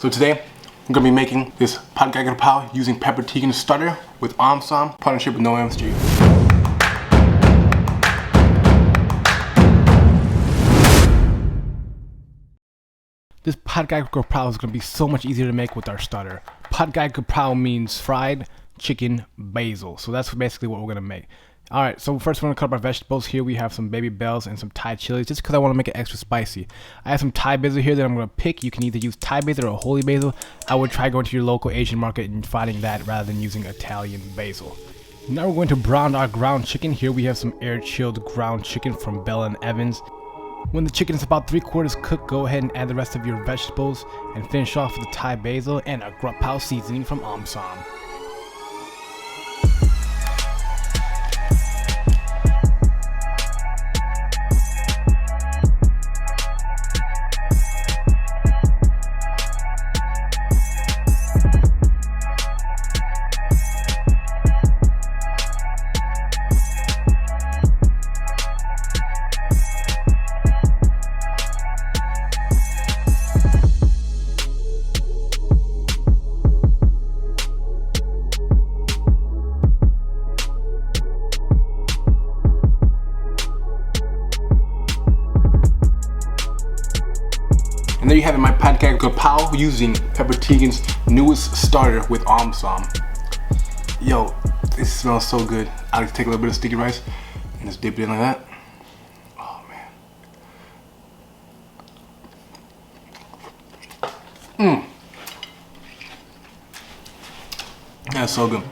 So today, I'm gonna be making this pad gai kapow using pepper chicken starter with Amsam, partnership with No MSG. This pad gai kapow is gonna be so much easier to make with our starter. Pad gai kapow means fried chicken basil, so that's basically what we're gonna make. Alright, so first we're going to cut up our vegetables. Here we have some baby bells and some Thai chilies, just because I want to make it extra spicy. I have some Thai basil here that I'm going to pick. You can either use Thai basil or holy basil. I would try going to your local Asian market and finding that rather than using Italian basil. Now we're going to brown our ground chicken. Here we have some air chilled ground chicken from Bell & Evans. When the chicken is about 3/4 cooked, go ahead and add the rest of your vegetables and finish off with the Thai basil and a kapow seasoning from Amsam. And there you have it, my pad gai kapow using Pepper Teagan's newest starter with Amsam. Yo, this smells so good. I like to take a little bit of sticky rice and just dip it in like that. Oh man. That's so good.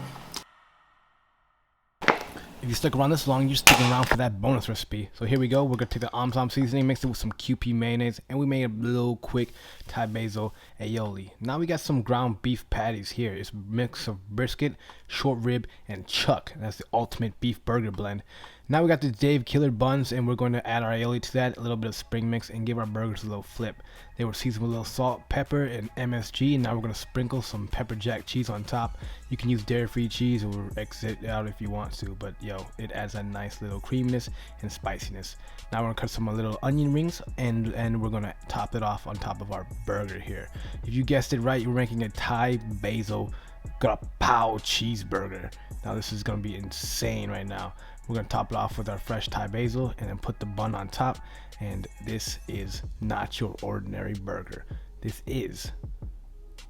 If you stuck around this long, you're sticking around for that bonus recipe. So here we go. We're going to take the Amsam seasoning, mix it with some QP mayonnaise, and we made a little quick Thai basil aioli. Now we got some ground beef patties here. It's a mix of brisket, short rib, and chuck. That's the ultimate beef burger blend. Now we got the Dave Killer buns, and we're going to add our aioli to that, a little bit of spring mix, and give our burgers a little flip. They were seasoned with a little salt, pepper, and MSG, and now we're going to sprinkle some pepper jack cheese on top. You can use dairy-free cheese or exit out if you want to, but yo, it adds a nice little creaminess and spiciness. Now we're going to cut some little onion rings, and we're going to top it off on top of our burger here. If you guessed it right, you're making a Thai basil kapow cheeseburger. Now this is going to be insane right now. We're going to top it off with our fresh Thai basil and then put the bun on top. And this is not your ordinary burger. This is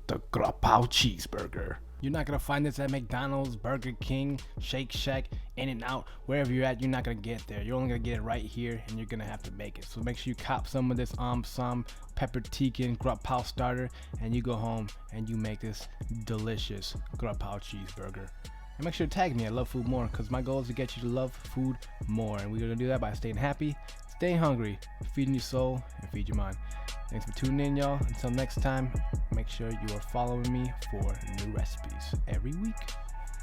the kapow cheeseburger. You're not going to find this at McDonald's, Burger King, Shake Shack, In-N-Out, wherever you're at. You're not going to get there. You're only going to get it right here, and you're going to have to make it. So make sure you cop some of this Amsam Pepper Chicken kapow starter, and you go home and you make this delicious kapow cheeseburger. And make sure to tag me at LoveFoodMore, because my goal is to get you to love food more. And we're going to do that by staying happy, staying hungry, feeding your soul, and feed your mind. Thanks for tuning in, y'all. Until next time, make sure you are following me for new recipes every week.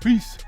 Peace.